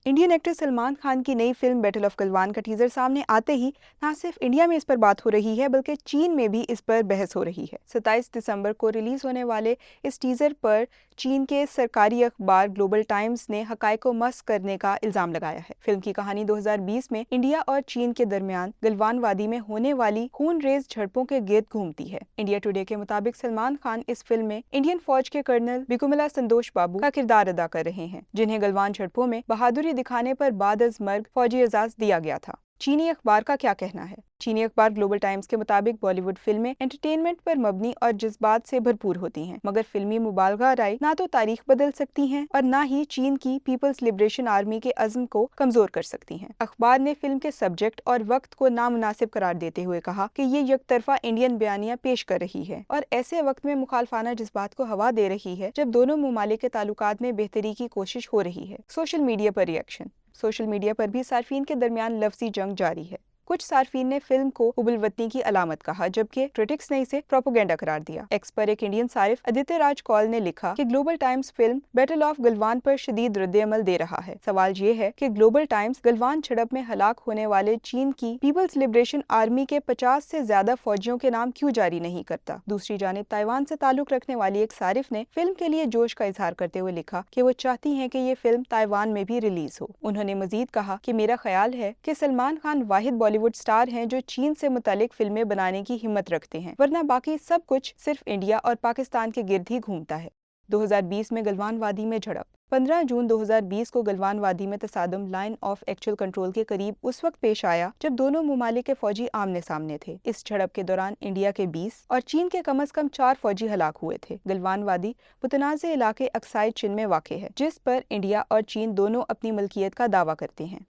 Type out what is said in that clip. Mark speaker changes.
Speaker 1: Indian actor Salman Khan की नई film battle of Galwan का टीजर सामने आते ही न सिर्फ इंडिया में इस पर बात हो रही है बल्कि चीन में भी इस पर बहस हो रही है। 27 दिसंबर को रिलीज होने वाले इस टीजर पर चीन के सरकारी अखबार ग्लोबल टाइम्स ने हकायक को मस्क करने का इल्जाम लगाया है। फिल्म की कहानी 2020 में इंडिया और चीन के दरमियान गलवान वादी में होने वाली खूनरेज झड़पों के गिर्द घूमती है। इंडिया टुडे के मुताबिक सलमान खान इस फिल्म में इंडियन फौज के कर्नल बिकुमला संतोष बाबू का किरदार अदा कर रहे हैं, जिन्हें गलवान झड़पों में बहादुरी दिखाने पर बाद अज मर्ग फौजी एजाज दिया गया था। चीनी अखबार का क्या कहना है? चीनी अखबार ग्लोबल टाइम्स के मुताबिक बॉलीवुड फिल्में एंटरटेनमेंट पर मबनी और जज्बात से भरपूर होती हैं, मगर फिल्मी मुबालगा राय ना तो तारीख बदल सकती हैं और ना ही चीन की पीपल्स लिबरेशन आर्मी के अज़्म को कमजोर कर सकती हैं। अखबार ने फिल्म के सब्जेक्ट और वक्त को नामुनासिब करार देते हुए कहा कि ये यकतरफा इंडियन बयानियां पेश कर रही है और ऐसे वक्त में मुखालफाना जज्बात को हवा दे रही है जब दोनों मुमालिक के ताल्लुकात में बेहतरी की कोशिश हो रही है। सोशल मीडिया पर रिएक्शन। सोशल मीडिया पर भी सार्फिन के दरमियान लफ्जी जंग जारी है। कुछ सार्फिन ने फिल्म को हुबुल-वतनी की अलामत कहा, जबकि क्रिटिक्स ने इसे प्रोपेगेंडा करार दिया। एक्स पर एक इंडियन सारिफ आदित्य राज कौल ने लिखा कि global times film battle of Galwan पर शदीद रद्द-ए-अमल दे रहा है। सवाल ये है कि ग्लोबल टाइम्स गलवान झड़प में हलाक होने वाले चीन की पीपल्स लिबरेशन आर्मी के 50 से ज्यादा फौजियों के नाम क्यों जारी नहीं करता। दूसरी जानिब ताइवान से ताल्लुक रखने वाली एक सारिफ ने फिल्म के लिए जोश का इजहार करते हुए लिखा कि वो चाहती हैं कि ये फिल्म ताइवान में भी रिलीज हो। उन्होंने मजीद कहा कि मेरा ख्याल है कि सलमान खान वाहिद बॉलीवुड स्टार हैं जो चीन से मुतालिक फिल्में बनाने की हिम्मत रखते हैं, वरना बाकी सब कुछ सिर्फ इंडिया और पाकिस्तान के गिर्द ही घूमता है। 2020 में गलवान वादी में झड़प। 15 जून 2020 को गलवान वादी में तसादम लाइन ऑफ एक्चुअल कंट्रोल के करीब उस वक्त पेश आया जब दोनों मुमालिक के फौजी आमने सामने थे। इस झड़प के दौरान इंडिया के 20 और चीन के कम से कम 4 फौजी हलाक हुए थे। गलवान वादी मुतनाज़े इलाके अक्साई चीन में वाक़ है, जिस पर इंडिया और चीन दोनों अपनी मलकियत का दावा करते हैं।